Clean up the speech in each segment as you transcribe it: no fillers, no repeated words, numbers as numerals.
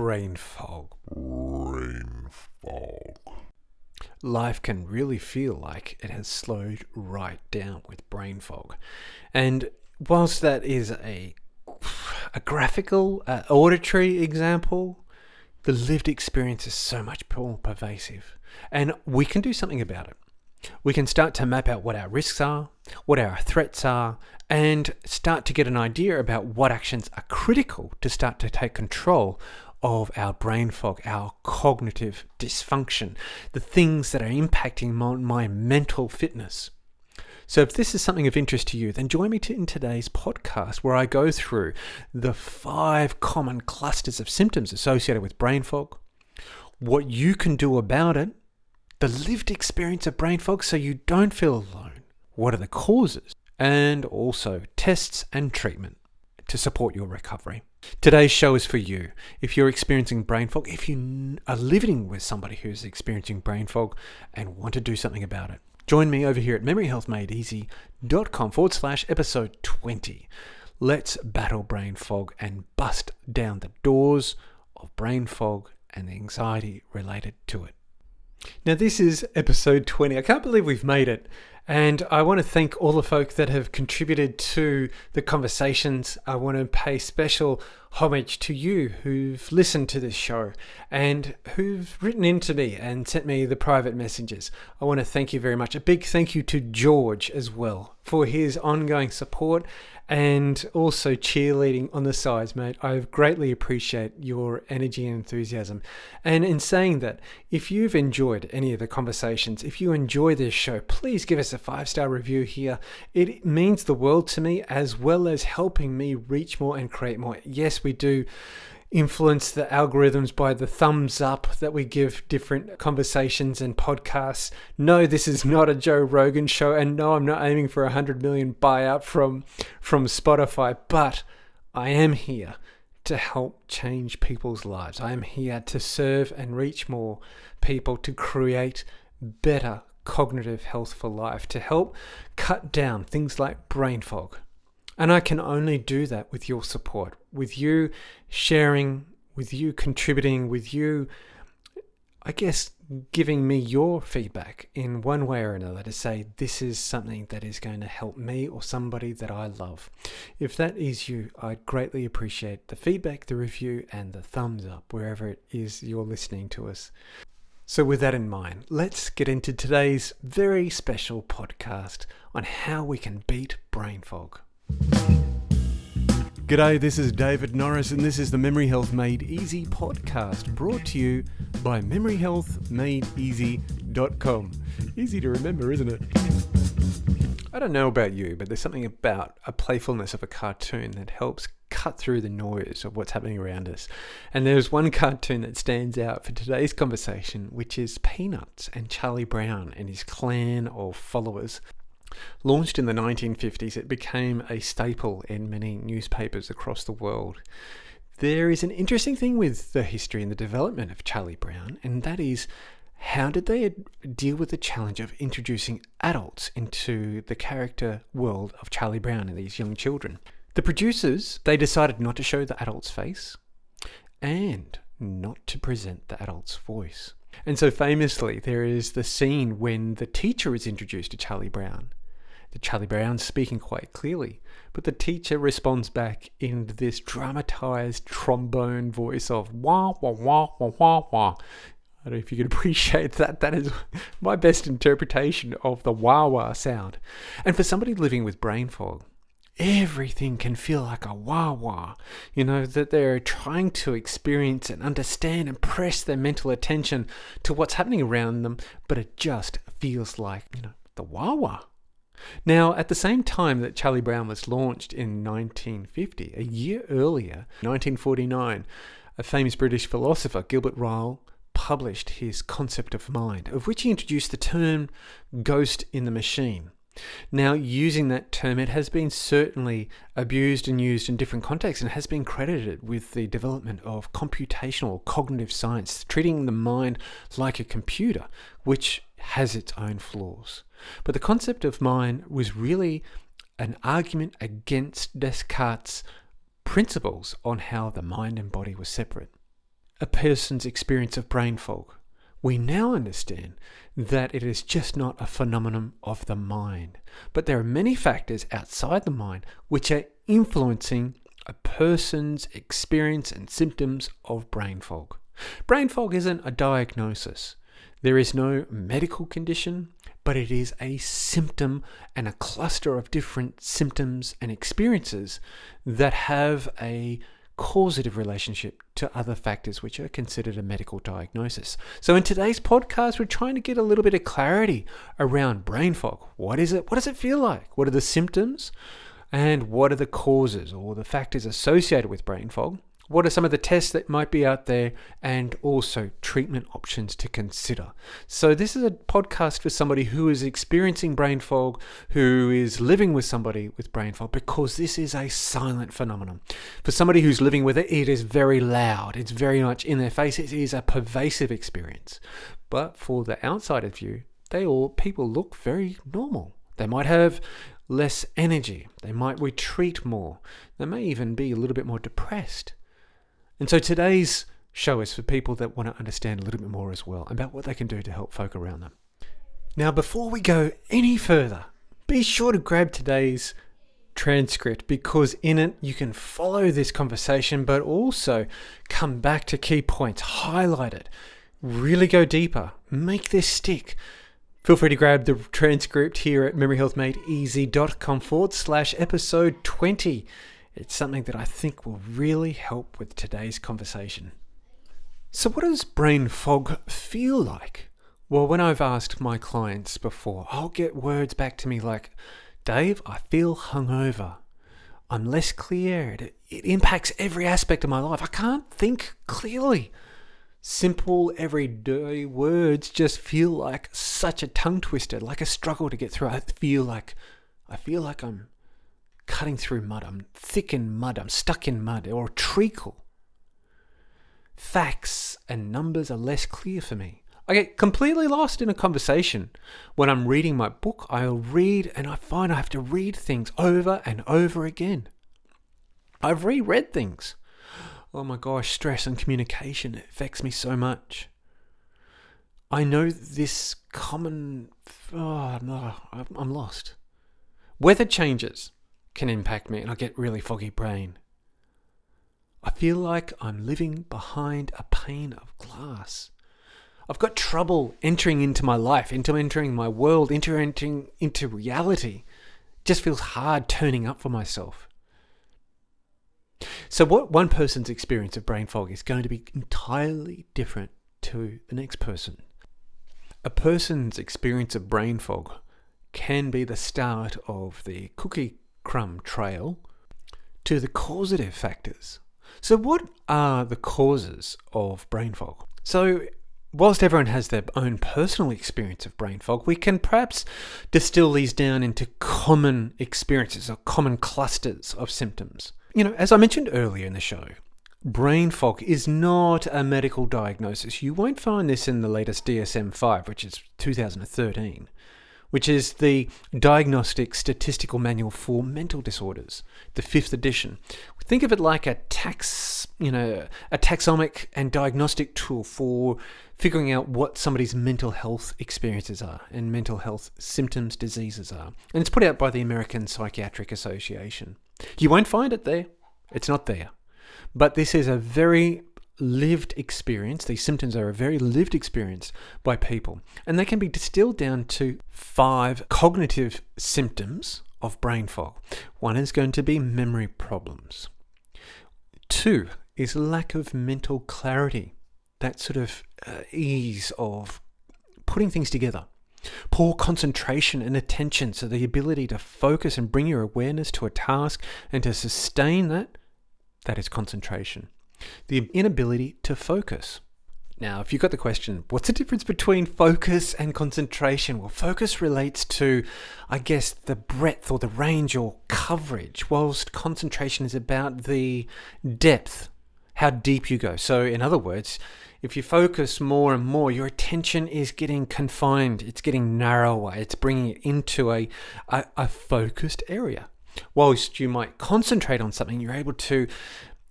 brain fog. Brain fog. Life can really feel like it has slowed right down with brain fog. And whilst that is a graphical, auditory example, the lived experience is so much more pervasive. And we can do something about it. We can start to map out what our risks are, what our threats are, and start to get an idea about what actions are critical to start to take control of our brain fog, our cognitive dysfunction, the things that are impacting my mental fitness. So if this is something of interest to you, then join me in today's podcast where I go through the 5 common clusters of symptoms associated with brain fog, what you can do about it, the lived experience of brain fog so you don't feel alone, what are the causes, and also tests and treatment to support your recovery. Today's show is for you. If you're experiencing brain fog, if you are living with somebody who's experiencing brain fog and want to do something about it, join me over here at memoryhealthmadeeasy.com/episode 20. Let's battle brain fog and bust down the doors of brain fog and the anxiety related to it. Now, this is episode 20. I can't believe we've made it. And I want to thank all the folk that have contributed to the conversations. I want to pay special homage to you who've listened to this show and who've written into me and sent me the private messages. I want to thank you very much. A big thank you to George as well for his ongoing support and also cheerleading on the sides, mate. I greatly appreciate your energy and enthusiasm. And in saying that, if you've enjoyed any of the conversations, if you enjoy this show, please give us a 5-star review here. It means the world to me, as well as helping me reach more and create more. Yes, we do influence the algorithms by the thumbs up that we give different conversations and podcasts. No, this is not a Joe Rogan show, and no, I'm not aiming for 100 million buyout from Spotify, but I am here to help change people's lives. I am here to serve and reach more people, to create better cognitive health for life, to help cut down things like brain fog. And I can only do that with your support, with you sharing, with you contributing, with you, I guess, giving me your feedback in one way or another to say, this is something that is going to help me or somebody that I love. If that is you, I'd greatly appreciate the feedback, the review, and the thumbs up wherever it is you're listening to us. So with that in mind, let's get into today's very special podcast on how we can beat brain fog. G'day, this is David Norris, and this is the Memory Health Made Easy podcast, brought to you by memoryhealthmadeeasy.com. Easy to remember, isn't it? I don't know about you, but there's something about a playfulness of a cartoon that helps cut through the noise of what's happening around us. And there's one cartoon that stands out for today's conversation, which is Peanuts and Charlie Brown and his clan of followers. Launched in the 1950s, it became a staple in many newspapers across the world. There is an interesting thing with the history and the development of Charlie Brown, and that is, how did they deal with the challenge of introducing adults into the character world of Charlie Brown and these young children? The producers, they decided not to show the adult's face and not to present the adult's voice. And so famously, there is the scene when the teacher is introduced to Charlie Brown. The Charlie Brown's speaking quite clearly, but the teacher responds back in this dramatized trombone voice of wah, wah, wah, wah, wah, wah. I don't know if you can appreciate that. That is my best interpretation of the wah, wah sound. And for somebody living with brain fog, everything can feel like a wah wah, that they're trying to experience and understand and press their mental attention to what's happening around them, but it just feels like, the wah wah. Now, at the same time that Charlie Brown was launched in 1950, a year earlier, 1949, a famous British philosopher, Gilbert Ryle, published his concept of mind, of which he introduced the term ghost in the machine. Now, using that term, it has been certainly abused and used in different contexts and has been credited with the development of computational cognitive science, treating the mind like a computer, which has its own flaws. But the concept of mind was really an argument against Descartes' principles on how the mind and body were separate. a person's experience of brain fog, we now understand that it is just not a phenomenon of the mind, but there are many factors outside the mind which are influencing a person's experience and symptoms of brain fog. Brain fog isn't a diagnosis. There is no medical condition, but it is a symptom and a cluster of different symptoms and experiences that have a causative relationship to other factors which are considered a medical diagnosis. So in today's podcast, we're trying to get a little bit of clarity around brain fog. What is it? What does it feel like? What are the symptoms? And what are the causes or the factors associated with brain fog? What are some of the tests that might be out there, and also treatment options to consider? So this is a podcast for somebody who is experiencing brain fog, who is living with somebody with brain fog, because this is a silent phenomenon. For somebody who's living with it, it is very loud. It's very much in their face. It is a pervasive experience. But for the outsider view, people look very normal. They might have less energy. They might retreat more. They may even be a little bit more depressed. And so today's show is for people that want to understand a little bit more as well about what they can do to help folk around them. Now, before we go any further, be sure to grab today's transcript, because in it you can follow this conversation, but also come back to key points, highlight it, really go deeper, make this stick. Feel free to grab the transcript here at memoryhealthmadeeasy.com/episode 20. It's something that I think will really help with today's conversation. So what does brain fog feel like? Well, when I've asked my clients before, I'll get words back to me like, Dave, I feel hungover. I'm less clear. It impacts every aspect of my life. I can't think clearly. Simple, everyday words just feel like such a tongue twister, like a struggle to get through. I feel like I'm cutting through mud. I'm thick in mud. I'm stuck in mud or treacle. Facts and numbers are less clear for me. I get completely lost in a conversation. When I'm reading my book, I'll read and I find I have to read things over and over again. I've reread things. Oh my gosh, stress and communication affects me so much. I know this common... Oh no, I'm lost. Weather changes can impact me and I get really foggy brain. I feel like I'm living behind a pane of glass. I've got trouble entering into my life, entering my world, entering into reality. It just feels hard turning up for myself. So what one person's experience of brain fog is going to be entirely different to the next person. A person's experience of brain fog can be the start of the cookie crumb trail to the causative factors. So what are the causes of brain fog? So whilst everyone has their own personal experience of brain fog, we can perhaps distill these down into common experiences or common clusters of symptoms. As I mentioned earlier in the show, brain fog is not a medical diagnosis. You won't find this in the latest DSM-5, which is 2013. Which is the Diagnostic Statistical Manual for Mental Disorders, the 5th edition. Think of it like a taxonomic and diagnostic tool for figuring out what somebody's mental health experiences are and mental health symptoms, diseases are. And it's put out by the American Psychiatric Association. You won't find it there. It's not there. But this is a very lived experience. These symptoms are a very lived experience by people, and they can be distilled down to 5 cognitive symptoms of brain fog. 1 is going to be memory problems. 2 is lack of mental clarity, that sort of ease of putting things together. Poor concentration and attention, so the ability to focus and bring your awareness to a task and to sustain that is concentration. The inability to focus. Now, if you've got the question, what's the difference between focus and concentration? Well, focus relates to, I guess, the breadth or the range or coverage, whilst concentration is about the depth, how deep you go. So, in other words, if you focus more and more, your attention is getting confined, it's getting narrower, it's bringing it into a focused area. Whilst you might concentrate on something, you're able to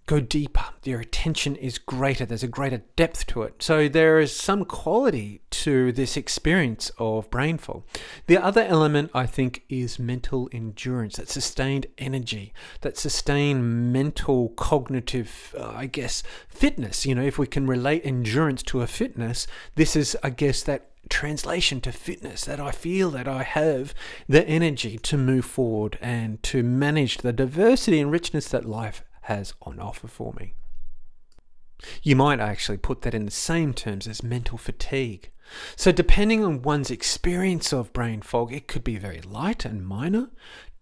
go deeper. Your attention is greater. There's a greater depth to it. So there is some quality to this experience of brain fog. The other element, I think, is mental endurance, that sustained energy, that sustained mental cognitive, fitness. If we can relate endurance to a fitness, this is, that translation to fitness, that I feel that I have the energy to move forward and to manage the diversity and richness that life has on offer for me. You might actually put that in the same terms as mental fatigue. So depending on one's experience of brain fog, it could be very light and minor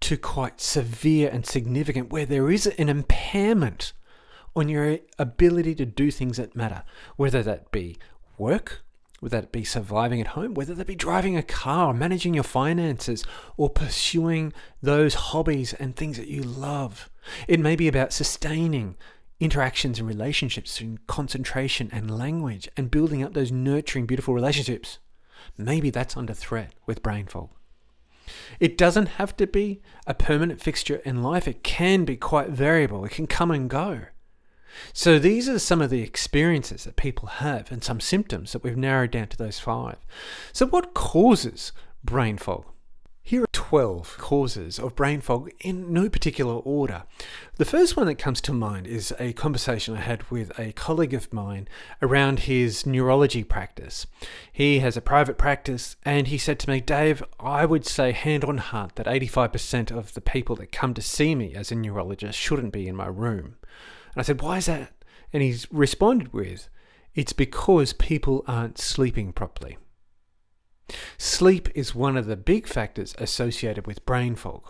to quite severe and significant, where there is an impairment on your ability to do things that matter, whether that be work, whether that be surviving at home, whether that be driving a car, or managing your finances, or pursuing those hobbies and things that you love. It may be about sustaining interactions and relationships in concentration and language and building up those nurturing, beautiful relationships. Maybe that's under threat with brain fog. It doesn't have to be a permanent fixture in life. It can be quite variable. It can come and go. So these are some of the experiences that people have and some symptoms that we've narrowed down to those 5. So what causes brain fog? Here are 12 causes of brain fog in no particular order. The first one that comes to mind is a conversation I had with a colleague of mine around his neurology practice. He has a private practice, and he said to me, Dave, I would say hand on heart that 85% of the people that come to see me as a neurologist shouldn't be in my room. And I said, why is that? And he's responded with, it's because people aren't sleeping properly. Sleep is one of the big factors associated with brain fog.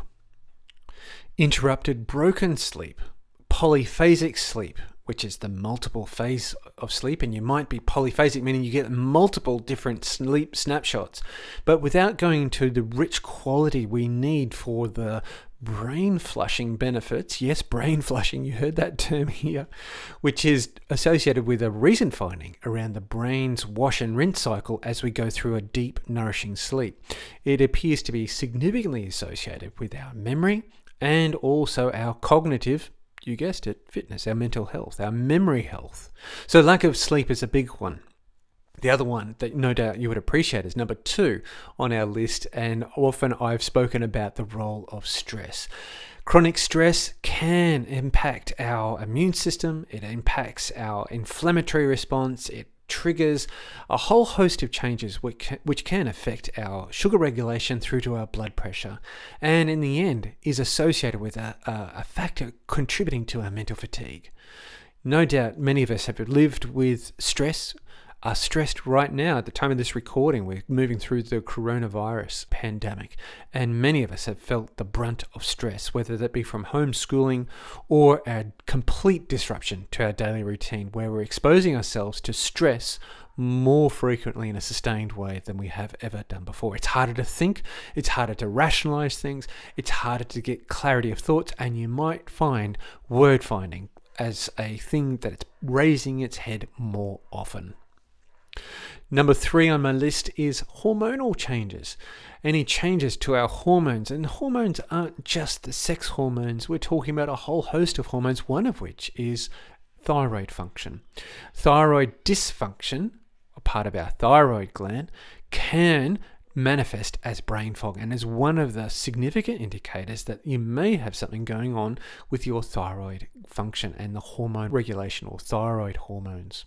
Interrupted, broken sleep, polyphasic sleep, which is the multiple phase of sleep, and you might be polyphasic, meaning you get multiple different sleep snapshots, but without going into the rich quality we need for the brain flushing benefits. Yes, brain flushing, you heard that term here, which is associated with a recent finding around the brain's wash and rinse cycle as we go through a deep, nourishing sleep. It appears to be significantly associated with our memory and also our cognitive, you guessed it, fitness, our mental health, our memory health. So lack of sleep is a big one. The other one that no doubt you would appreciate is number 2 on our list, and often I've spoken about the role of stress. Chronic stress can impact our immune system, it impacts our inflammatory response, it triggers a whole host of changes which can affect our sugar regulation through to our blood pressure, and in the end is associated with a factor contributing to our mental fatigue. No doubt many of us have lived with stress, are stressed right now at the time of this recording. We're moving through the coronavirus pandemic, and many of us have felt the brunt of stress, whether that be from homeschooling or a complete disruption to our daily routine, where we're exposing ourselves to stress more frequently in a sustained way than we have ever done before. It's harder to think, it's harder to rationalize things, it's harder to get clarity of thoughts, and you might find word finding as a thing that's raising its head more often. Number 3 on my list is hormonal changes. Any changes to our hormones. And hormones aren't just the sex hormones. We're talking about a whole host of hormones, one of which is thyroid function. Thyroid dysfunction, a part of our thyroid gland, can manifest as brain fog and is one of the significant indicators that you may have something going on with your thyroid function and the hormone regulation or thyroid hormones.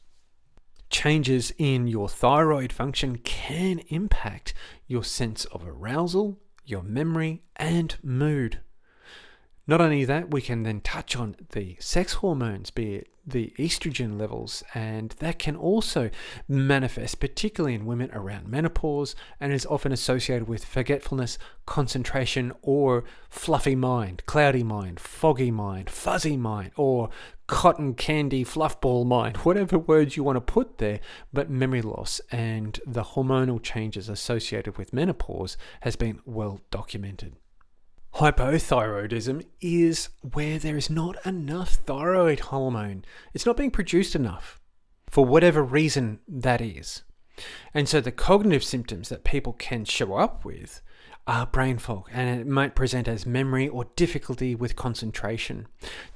Changes in your thyroid function can impact your sense of arousal, your memory, and mood. Not only that, we can then touch on the sex hormones, be it the estrogen levels, and that can also manifest, particularly in women around menopause, and is often associated with forgetfulness, concentration, or fluffy mind, cloudy mind, foggy mind, fuzzy mind, or cotton candy fluffball mind, whatever words you want to put there, but memory loss and the hormonal changes associated with menopause has been well documented. Hypothyroidism is where there is not enough thyroid hormone. It's not being produced enough, for whatever reason that is. And so the cognitive symptoms that people can show up with are brain fog, and it might present as memory or difficulty with concentration.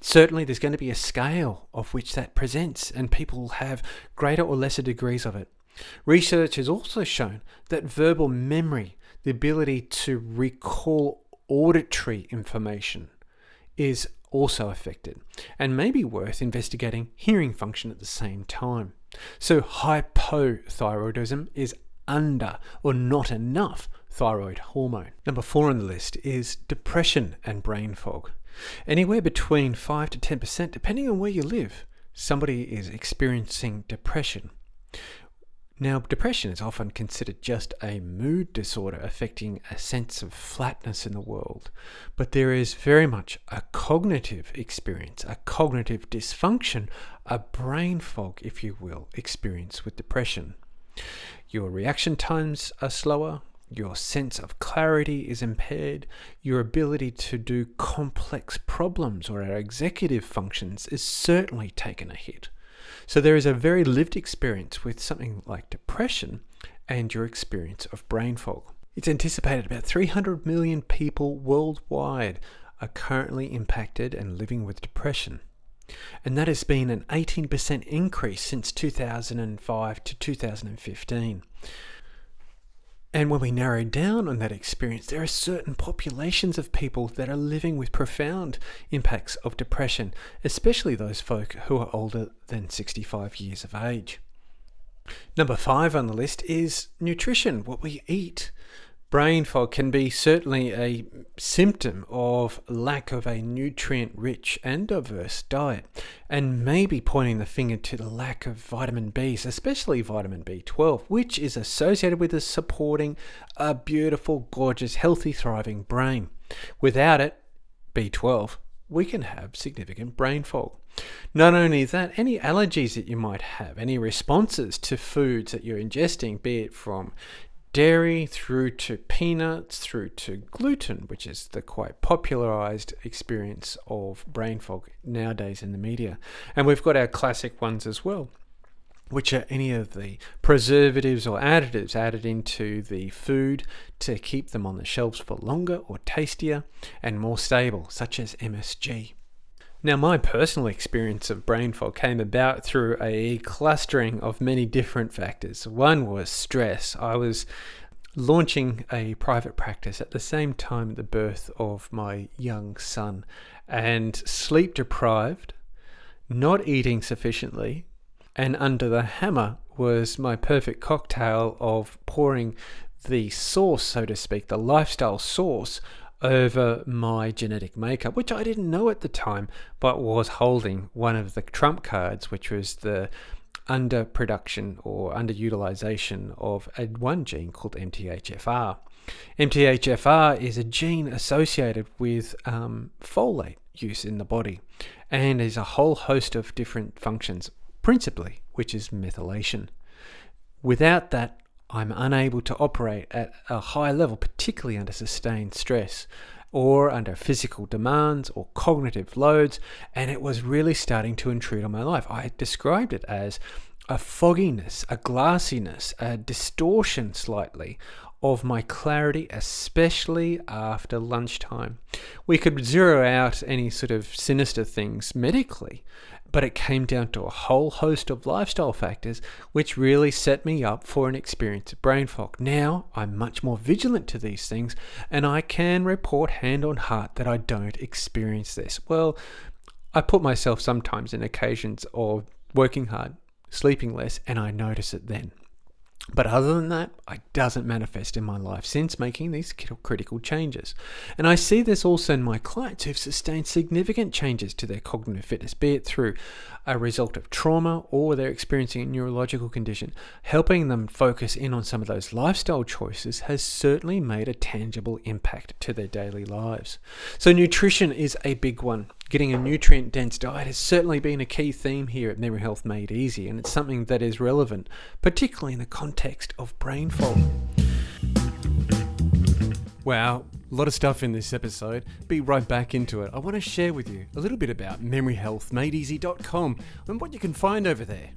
Certainly there's going to be a scale of which that presents, and people have greater or lesser degrees of it. Research has also shown that verbal memory, the ability to recall auditory information, is also affected, and may be worth investigating hearing function at the same time. So hypothyroidism is under or not enough thyroid hormone. Number 4 on the list is depression and brain fog. Anywhere between 5 to 10%, depending on where you live, somebody is experiencing depression. Now, depression is often considered just a mood disorder affecting a sense of flatness in the world, but there is very much a cognitive experience, a cognitive dysfunction, a brain fog, if you will, experience with depression. Your reaction times are slower, your sense of clarity is impaired, your ability to do complex problems or our executive functions is certainly taken a hit. So there is a very lived experience with something like depression and your experience of brain fog. It's anticipated about 300 million people worldwide are currently impacted and living with depression. And that has been an 18% increase since 2005 to 2015. And when we narrow down on that experience, there are certain populations of people that are living with profound impacts of depression, especially those folk who are older than 65 years of age. Number 5 on the list is nutrition, what we eat. Brain fog can be certainly a symptom of lack of a nutrient-rich and diverse diet, and maybe pointing the finger to the lack of vitamin Bs, especially vitamin B12, which is associated with supporting a beautiful, gorgeous, healthy, thriving brain. Without it, B12, we can have significant brain fog. Not only that, any allergies that you might have, any responses to foods that you're ingesting, be it from dairy through to peanuts through to gluten, which is the quite popularized experience of brain fog nowadays in the media. And we've got our classic ones as well, which are any of the preservatives or additives added into the food to keep them on the shelves for longer or tastier and more stable, such as MSG. Now, my personal experience of brain fog came about through a clustering of many different factors. One was stress. I was launching a private practice at the same time the birth of my young son, and sleep deprived, not eating sufficiently, and under the hammer was my perfect cocktail of pouring the sauce, so to speak, the lifestyle sauce, over my genetic makeup, which I didn't know at the time, but was holding one of the trump cards, which was the underproduction or underutilization of one gene called MTHFR. MTHFR is a gene associated with folate use in the body, and is a whole host of different functions, principally, which is methylation. Without that, I'm unable to operate at a high level, particularly under sustained stress or under physical demands or cognitive loads, and it was really starting to intrude on my life. I described it as a fogginess, a glassiness, a distortion slightly of my clarity, especially after lunchtime. We could zero out any sort of sinister things medically, but it came down to a whole host of lifestyle factors which really set me up for an experience of brain fog. Now I'm much more vigilant to these things, and I can report hand on heart that I don't experience this. Well, I put myself sometimes in occasions of working hard, sleeping less, and I notice it then. But other than that, it doesn't manifest in my life since making these critical changes. And I see this also in my clients who've sustained significant changes to their cognitive fitness, be it through a result of trauma or they're experiencing a neurological condition. Helping them focus in on some of those lifestyle choices has certainly made a tangible impact to their daily lives. So nutrition is a big one. Getting a nutrient-dense diet has certainly been a key theme here at Memory Health Made Easy, and it's something that is relevant, particularly in the context of brain fog. Wow, a lot of stuff in this episode. Be right back into it. I want to share with you a little bit about memoryhealthmadeeasy.com and what you can find over there.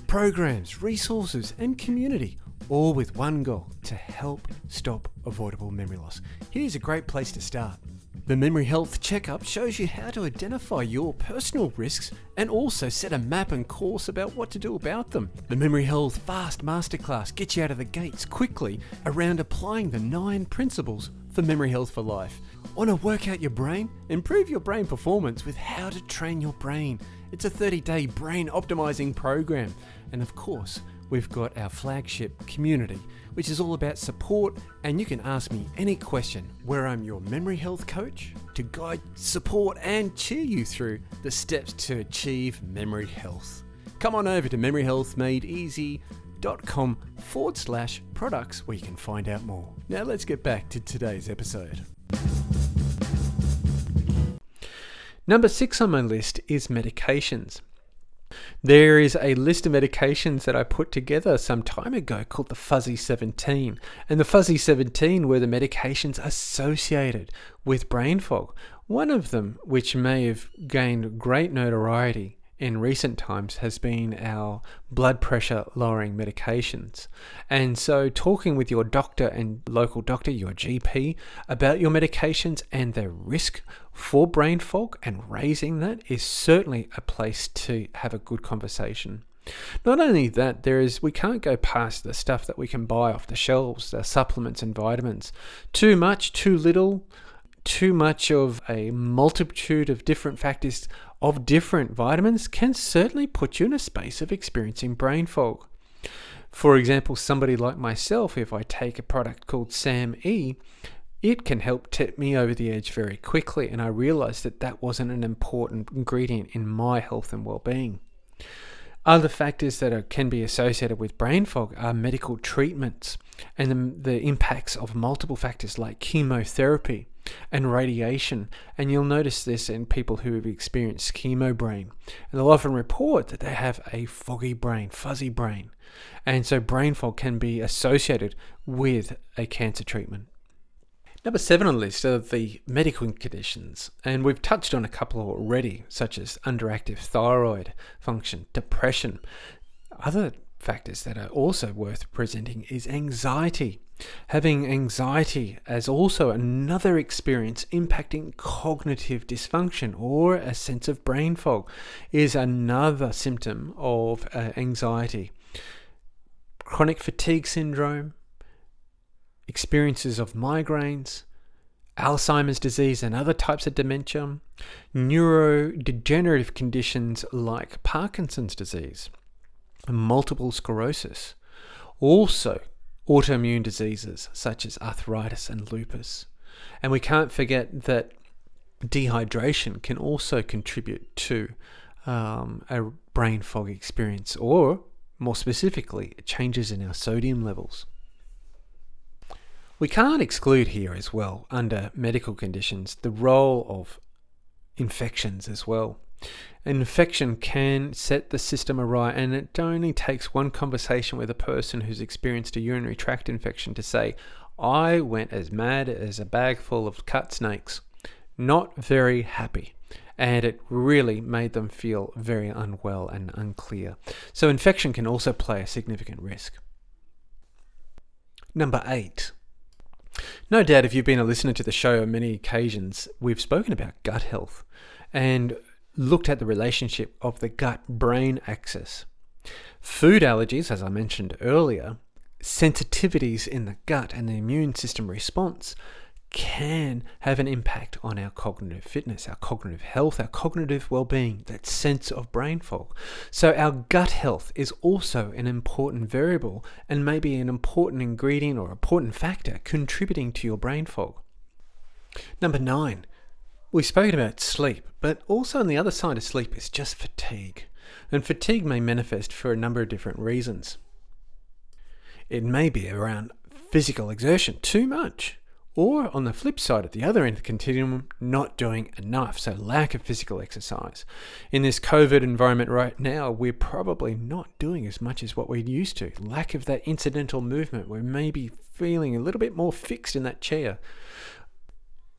Programs, resources, and community, all with one goal: to help stop avoidable memory loss. Here's a great place to start. The Memory Health Checkup shows you how to identify your personal risks and also set a map and course about what to do about them. The Memory Health Fast Masterclass gets you out of the gates quickly around applying the 9 principles for memory health for life. Want to work out your brain? Improve your brain performance with How to Train Your Brain. It's a 30-day brain optimizing program. And of course, we've got our flagship community, which is all about support, and you can ask me any question, where I'm your memory health coach to guide, support, and cheer you through the steps to achieve memory health. Come on over to memoryhealthmadeeasy.com/products where you can find out more. Now let's get back to today's episode. Number 6 on my list is medications. There is a list of medications that I put together some time ago called the Fuzzy 17. And the Fuzzy 17 were the medications associated with brain fog. One of them, which may have gained great notoriety in recent times, has been our blood pressure lowering medications. And so talking with your doctor and local doctor, your GP, about your medications and their risk for brain fog and raising that is certainly a place to have a good conversation. Not only that, we can't go past the stuff that we can buy off the shelves, the supplements and vitamins. Too much, too little, too much of a multitude of different factors of different vitamins can certainly put you in a space of experiencing brain fog. For example, somebody like myself, if I take a product called SAM-E, it can help tip me over the edge very quickly, and I realized that that wasn't an important ingredient in my health and well-being. Other factors that can be associated with brain fog are medical treatments and the impacts of multiple factors like chemotherapy and radiation. And you'll notice this in people who have experienced chemo brain. And they'll often report that they have a foggy brain, fuzzy brain. And so brain fog can be associated with a cancer treatment. Number 7 on the list are the medical conditions, and we've touched on a couple already, such as underactive thyroid function, depression. Other factors that are also worth presenting is anxiety. Having anxiety as also another experience impacting cognitive dysfunction or a sense of brain fog is another symptom of anxiety. Chronic fatigue syndrome, experiences of migraines, Alzheimer's disease and other types of dementia, neurodegenerative conditions like Parkinson's disease, multiple sclerosis, also autoimmune diseases such as arthritis and lupus. And we can't forget that dehydration can also contribute to a brain fog experience, or more specifically, changes in our sodium levels. We can't exclude here as well, under medical conditions, the role of infections as well. An infection can set the system awry, and it only takes one conversation with a person who's experienced a urinary tract infection to say, I went as mad as a bag full of cut snakes. Not very happy. And it really made them feel very unwell and unclear. So infection can also play a significant risk. Number 8. No doubt if you've been a listener to the show on many occasions, we've spoken about gut health and looked at the relationship of the gut-brain axis. Food allergies, as I mentioned earlier, sensitivities in the gut and the immune system response can have an impact on our cognitive fitness, our cognitive health, our cognitive well-being, that sense of brain fog. So our gut health is also an important variable and maybe an important ingredient or important factor contributing to your brain fog. Number 9, we've spoken about sleep, but also on the other side of sleep is just fatigue. And fatigue may manifest for a number of different reasons. It may be around physical exertion, too much. Or on the flip side, at the other end of the continuum, not doing enough, so lack of physical exercise. In this COVID environment right now, we're probably not doing as much as what we used to. Lack of that incidental movement. We're maybe feeling a little bit more fixed in that chair.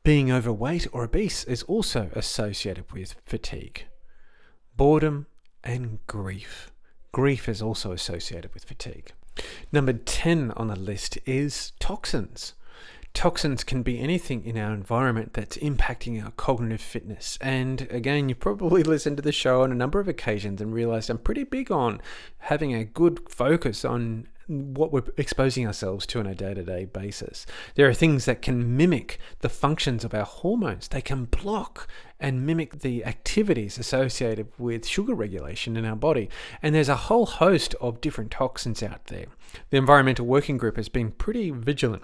Being overweight or obese is also associated with fatigue. Boredom and grief. Grief is also associated with fatigue. Number 10 on the list is toxins. Toxins can be anything in our environment that's impacting our cognitive fitness. And again, you've probably listened to the show on a number of occasions and realized I'm pretty big on having a good focus on what we're exposing ourselves to on a day-to-day basis. There are things that can mimic the functions of our hormones. They can block and mimic the activities associated with sugar regulation in our body. And there's a whole host of different toxins out there. The Environmental Working Group has been pretty vigilant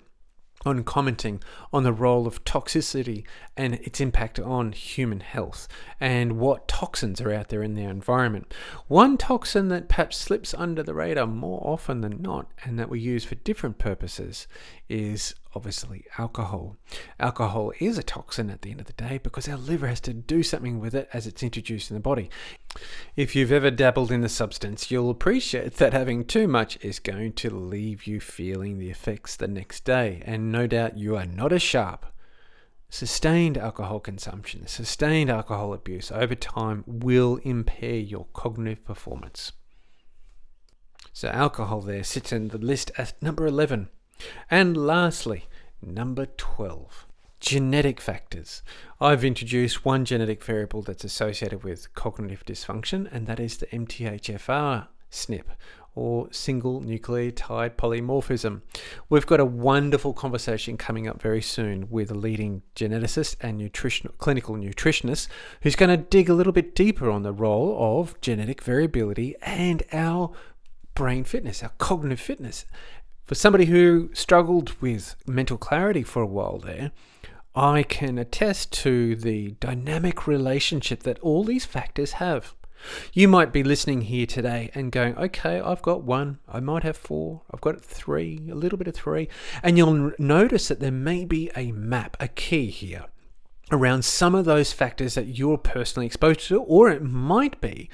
on commenting on the role of toxicity and its impact on human health and what toxins are out there in their environment. One toxin that perhaps slips under the radar more often than not, and that we use for different purposes, is obviously alcohol. Alcohol is a toxin at the end of the day because our liver has to do something with it as it's introduced in the body. If you've ever dabbled in the substance, you'll appreciate that having too much is going to leave you feeling the effects the next day, and no doubt you are not as sharp. Sustained alcohol consumption, sustained alcohol abuse over time will impair your cognitive performance. So alcohol there sits in the list at number 11. And lastly, number 12. Genetic factors. I've introduced one genetic variable that's associated with cognitive dysfunction, and that is the MTHFR SNP, or single nucleotide polymorphism. We've got a wonderful conversation coming up very soon with a leading geneticist and clinical nutritionist who's going to dig a little bit deeper on the role of genetic variability and our brain fitness, our cognitive fitness. For somebody who struggled with mental clarity for a while there, I can attest to the dynamic relationship that all these factors have. You might be listening here today and going, okay, I've got 1, I might have 4, I've got 3, a little bit of 3, and you'll notice that there may be a map, a key here around some of those factors that you're personally exposed to, or it might be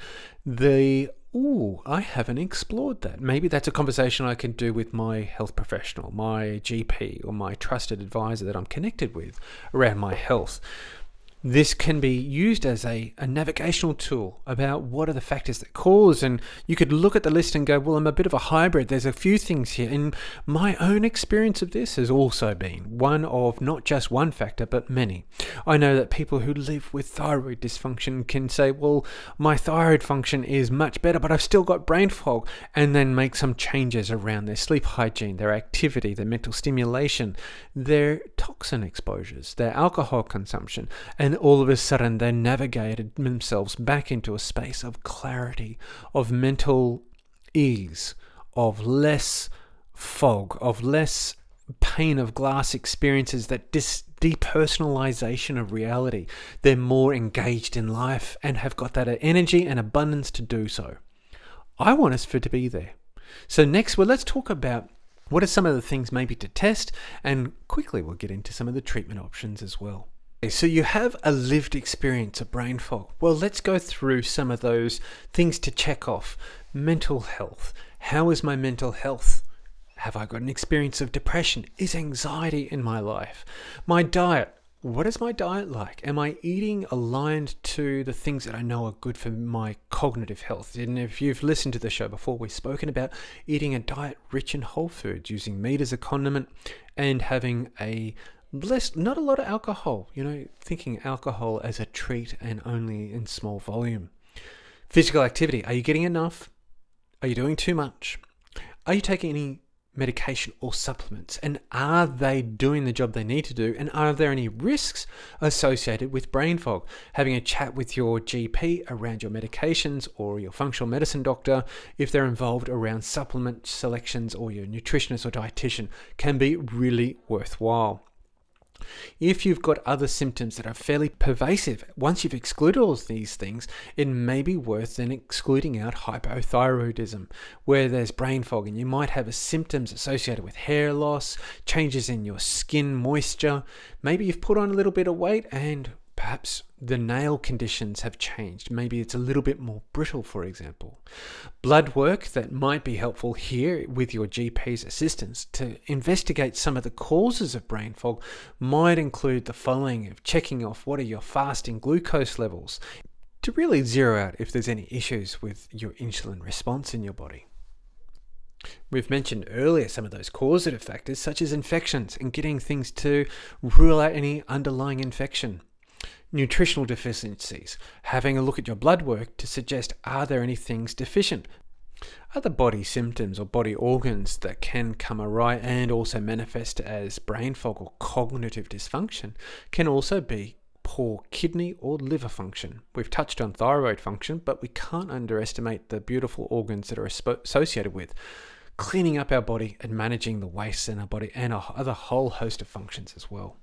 I haven't explored that. Maybe that's a conversation I can do with my health professional, my GP, or my trusted advisor that I'm connected with around my health. This can be used as a navigational tool about what are the factors that cause, and you could look at the list and go, well, I'm a bit of a hybrid. There's a few things here. And my own experience of this has also been one of not just one factor, but many. I know that people who live with thyroid dysfunction can say, well, my thyroid function is much better, but I've still got brain fog, and then make some changes around their sleep hygiene, their activity, their mental stimulation, their toxin exposures, their alcohol consumption, and all of a sudden they navigated themselves back into a space of clarity, of mental ease, of less fog, of less pane of glass experiences, that depersonalization of reality. They're more engaged in life and have got that energy and abundance to do so. I want us to be there. So next, let's talk about what are some of the things maybe to test, and quickly we'll get into some of the treatment options as well. So you have a lived experience of brain fog. Well, let's go through some of those things to check off. Mental health. How is my mental health? Have I got an experience of depression? Is anxiety in my life? My diet. What is my diet like? Am I eating aligned to the things that I know are good for my cognitive health? And if you've listened to the show before, we've spoken about eating a diet rich in whole foods, using meat as a condiment, and having not a lot of alcohol, thinking alcohol as a treat and only in small volume. Physical activity. Are you getting enough? Are you doing too much? Are you taking any medication or supplements? And are they doing the job they need to do? And are there any risks associated with brain fog? Having a chat with your GP around your medications, or your functional medicine doctor, if they're involved around supplement selections, or your nutritionist or dietitian, can be really worthwhile. If you've got other symptoms that are fairly pervasive, once you've excluded all of these things, it may be worth then excluding out hypothyroidism, where there's brain fog, and you might have symptoms associated with hair loss, changes in your skin moisture. Maybe you've put on a little bit of weight, and perhaps the nail conditions have changed. Maybe it's a little bit more brittle, for example. Blood work that might be helpful here with your GP's assistance to investigate some of the causes of brain fog might include the following: of checking off what are your fasting glucose levels, to really zero out if there's any issues with your insulin response in your body. We've mentioned earlier some of those causative factors, such as infections and getting things to rule out any underlying infection. Nutritional deficiencies, having a look at your blood work to suggest, are there any things deficient? Other body symptoms or body organs that can come awry and also manifest as brain fog or cognitive dysfunction can also be poor kidney or liver function. We've touched on thyroid function, but we can't underestimate the beautiful organs that are associated with cleaning up our body and managing the wastes in our body and other whole host of functions as well.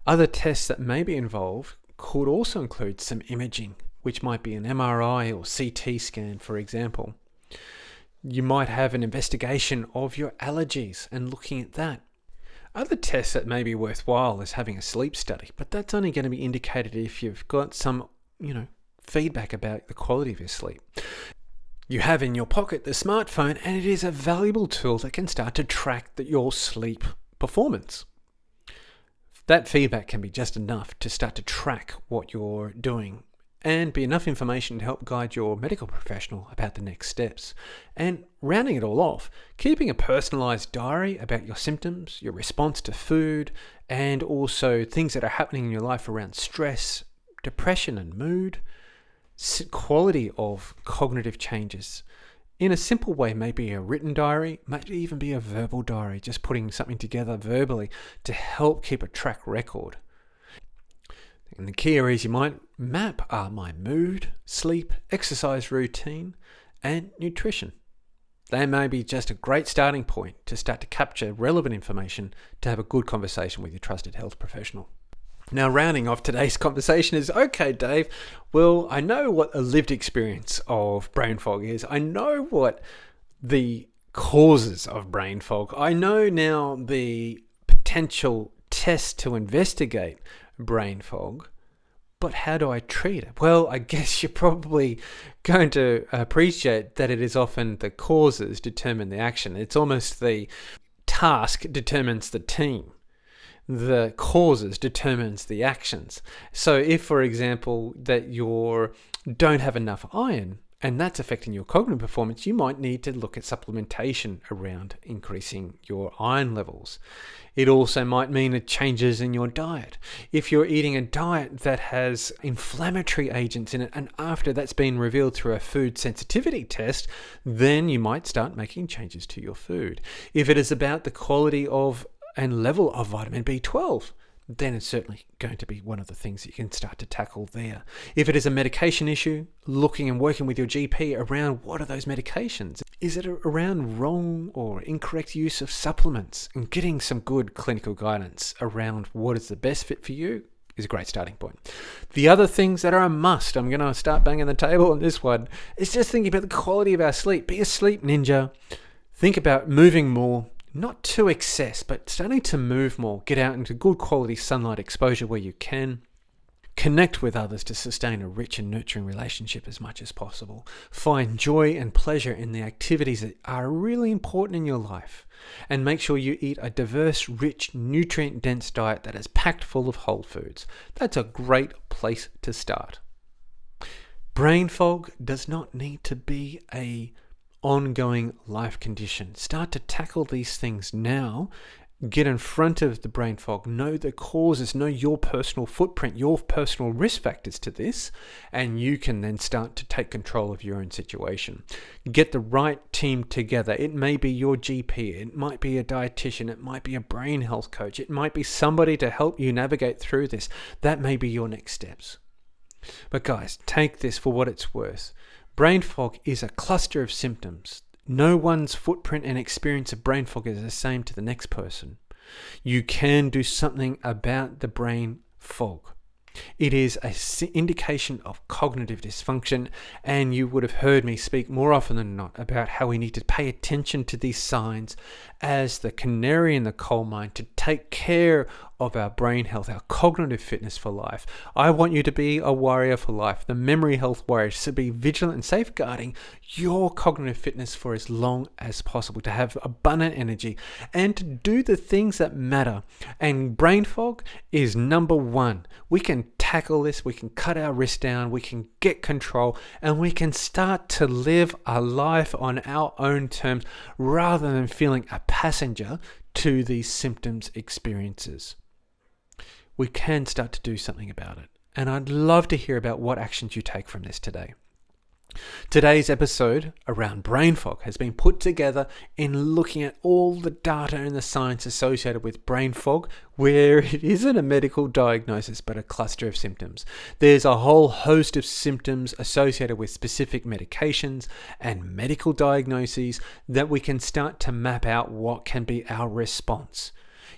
Other tests that may be involved could also include some imaging, which might be an MRI or CT scan, for example. You might have an investigation of your allergies and looking at that. Other tests that may be worthwhile is having a sleep study, but that's only going to be indicated if you've got some, feedback about the quality of your sleep. You have in your pocket the smartphone, and it is a valuable tool that can start to track your sleep performance. That feedback can be just enough to start to track what you're doing and be enough information to help guide your medical professional about the next steps. And rounding it all off, keeping a personalized diary about your symptoms, your response to food, and also things that are happening in your life around stress, depression and mood, quality of cognitive changes. In a simple way, maybe a written diary, might even be a verbal diary, just putting something together verbally to help keep a track record. And the key areas you might map are my mood, sleep, exercise routine, and nutrition. They may be just a great starting point to start to capture relevant information to have a good conversation with your trusted health professional. Now, rounding off today's conversation is, okay, Dave, well, I know what a lived experience of brain fog is. I know what the causes of brain fog. I know now the potential tests to investigate brain fog, but how do I treat it? Well, I guess you're probably going to appreciate that it is often the causes determine the action. It's almost the task determines the team. The causes determines the actions. So if, for example, that you don't have enough iron and that's affecting your cognitive performance, you might need to look at supplementation around increasing your iron levels. It also might mean changes in your diet. If you're eating a diet that has inflammatory agents in it, and after that's been revealed through a food sensitivity test, then you might start making changes to your food. If it is about the quality of and level of vitamin B12, then it's certainly going to be one of the things that you can start to tackle there. If it is a medication issue, looking and working with your GP around what are those medications. Is it around wrong or incorrect use of supplements, and getting some good clinical guidance around what is the best fit for you is a great starting point. The other things that are a must, I'm going to start banging the table on this one, is just thinking about the quality of our sleep. Be a sleep ninja. Think about moving more. Not to excess, but starting to move more. Get out into good quality sunlight exposure where you can. Connect with others to sustain a rich and nurturing relationship as much as possible. Find joy and pleasure in the activities that are really important in your life. And make sure you eat a diverse, rich, nutrient-dense diet that is packed full of whole foods. That's a great place to start. Brain fog does not need to be a ongoing life condition. Start to tackle these things now. Get in front of the brain fog. Know the causes. Know your personal footprint, your personal risk factors to this, and you can then start to take control of your own situation. Get the right team together. It may be your GP. It might be a dietitian. It might be a brain health coach. It might be somebody to help you navigate through this. That may be your next steps. But guys, take this for what it's worth. Brain fog is a cluster of symptoms. No one's footprint and experience of brain fog is the same to the next person. You can do something about the brain fog. It is an indication of cognitive dysfunction, and you would have heard me speak more often than not about how we need to pay attention to these signs as the canary in the coal mine to take care of our brain health, our cognitive fitness for life. I want you to be a warrior for life, the memory health warrior, to be vigilant and safeguarding your cognitive fitness for as long as possible, to have abundant energy and to do the things that matter. And brain fog is number one. We can tackle this, we can cut our wrist down, we can get control, and we can start to live a life on our own terms rather than feeling a passenger to these symptoms experiences. We can start to do something about it. And I'd love to hear about what actions you take from this today. Today's episode around brain fog has been put together in looking at all the data and the science associated with brain fog, where it isn't a medical diagnosis but a cluster of symptoms. There's a whole host of symptoms associated with specific medications and medical diagnoses that we can start to map out what can be our response.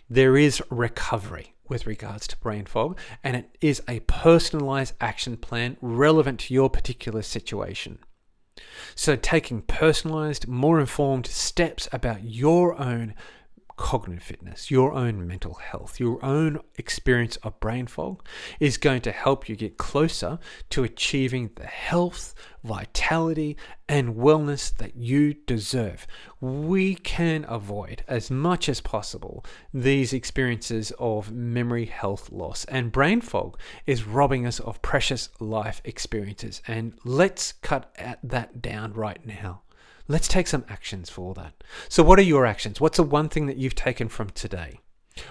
There is recovery with regards to brain fog, and it is a personalized action plan relevant to your particular situation. So taking personalized, more informed steps about your own cognitive fitness, your own mental health, your own experience of brain fog is going to help you get closer to achieving the health, vitality, and wellness that you deserve. We can avoid as much as possible these experiences of memory health loss, and brain fog is robbing us of precious life experiences. And let's cut that down right now. Let's take some actions for that. So what are your actions? What's the one thing that you've taken from today?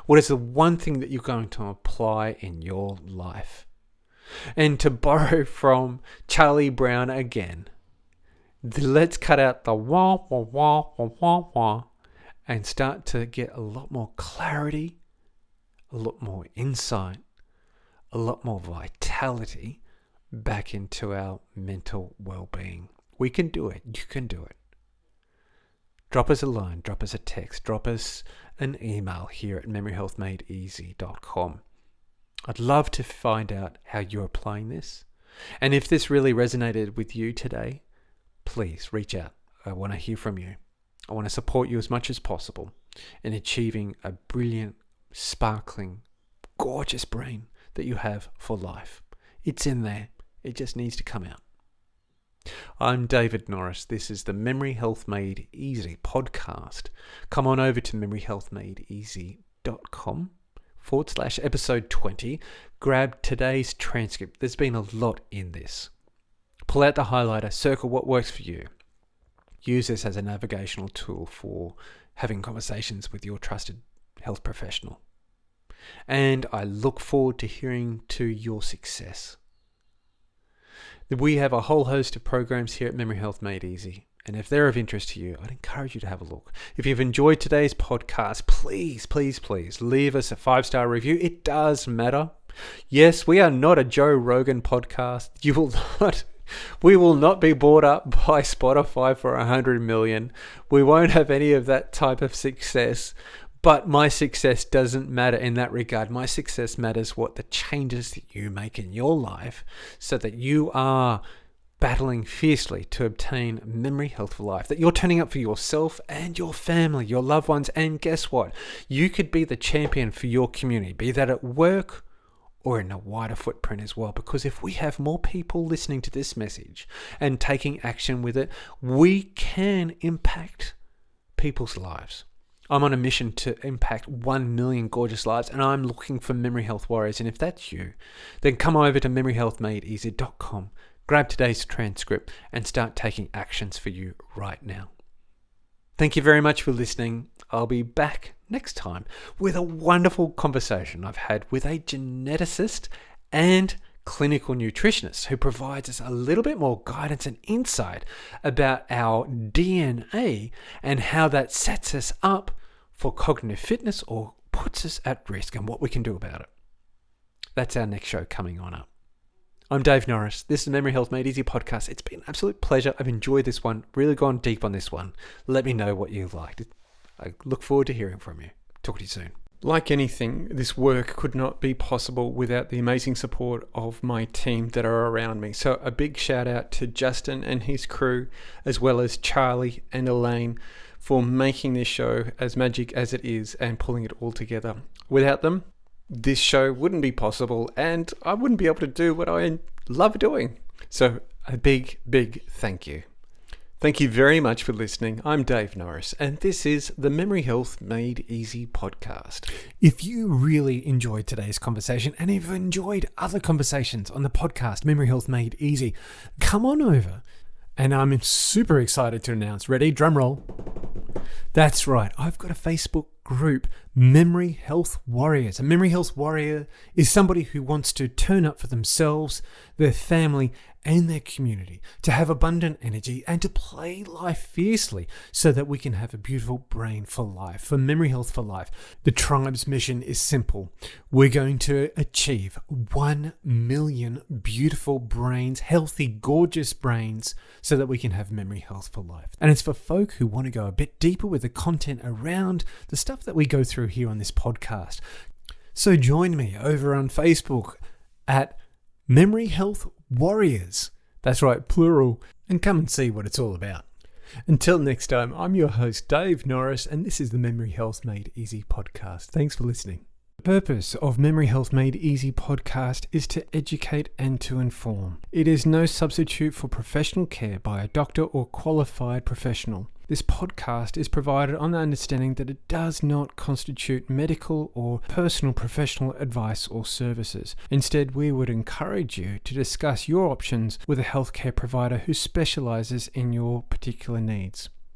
What is the one thing that you're going to apply in your life? And to borrow from Charlie Brown again, let's cut out the wah, wah, wah, wah, wah, wah, and start to get a lot more clarity, a lot more insight, a lot more vitality back into our mental well-being. We can do it. You can do it. Drop us a line, drop us a text, drop us an email here at memoryhealthmadeeasy.com. I'd love to find out how you're applying this. And if this really resonated with you today, please reach out. I want to hear from you. I want to support you as much as possible in achieving a brilliant, sparkling, gorgeous brain that you have for life. It's in there. It just needs to come out. I'm David Norris. This is the Memory Health Made Easy podcast. Come on over to memoryhealthmadeeasy.com/episode 20. Grab today's transcript. There's been a lot in this. Pull out the highlighter, circle what works for you. Use this as a navigational tool for having conversations with your trusted health professional. And I look forward to hearing to your success. We have a whole host of programs here at Memory Health Made Easy, and if they're of interest to you, I'd encourage you to have a look. If you've enjoyed today's podcast, please leave us a 5-star review. It does matter. Yes, we are not a Joe Rogan podcast. We will not be bought up by Spotify for 100 million. We won't have any of that type of success. But my success doesn't matter in that regard. My success matters what the changes that you make in your life so that you are battling fiercely to obtain memory health for life, that you're turning up for yourself and your family, your loved ones. And guess what? You could be the champion for your community, be that at work or in a wider footprint as well. Because if we have more people listening to this message and taking action with it, we can impact people's lives. I'm on a mission to impact 1 million gorgeous lives, and I'm looking for memory health warriors. And if that's you, then come over to memoryhealthmadeeasy.com, grab today's transcript, and start taking actions for you right now. Thank you very much for listening. I'll be back next time with a wonderful conversation I've had with a geneticist and clinical nutritionist who provides us a little bit more guidance and insight about our DNA and how that sets us up for cognitive fitness or puts us at risk and what we can do about it. That's our next show coming on up. I'm Dave Norris. This is the Memory Health Made Easy podcast. It's been an absolute pleasure. I've enjoyed this one, really gone deep on this one. Let me know what you liked. I look forward to hearing from you. Talk to you soon. Like anything, this work could not be possible without the amazing support of my team that are around me. So a big shout out to Justin and his crew, as well as Charlie and Elaine, for making this show as magic as it is and pulling it all together. Without them, this show wouldn't be possible and I wouldn't be able to do what I love doing. So a big thank you. Thank you very much for listening. I'm Dave Norris, and this is the Memory Health Made Easy podcast. If you really enjoyed today's conversation and have enjoyed other conversations on the podcast, Memory Health Made Easy, come on over. And I'm super excited to announce, ready, drum roll. That's right, I've got a Facebook group, Memory Health Warriors. A Memory Health Warrior is somebody who wants to turn up for themselves, their family, and their community, to have abundant energy and to play life fiercely so that we can have a beautiful brain for life, for memory health for life. The tribe's mission is simple. We're going to achieve 1 million beautiful brains, healthy, gorgeous brains, so that we can have memory health for life. And it's for folk who want to go a bit deeper with the content around the stuff that we go through here on this podcast. So join me over on Facebook at Memory Health Warriors. That's right, plural. And come and see what it's all about. Until next time, I'm your host, Dave Norris, and this is the Memory Health Made Easy podcast. Thanks for listening. The purpose of Memory Health Made Easy podcast is to educate and to inform. It is no substitute for professional care by a doctor or qualified professional. This podcast is provided on the understanding that it does not constitute medical or personal professional advice or services. Instead, we would encourage you to discuss your options with a healthcare provider who specializes in your particular needs.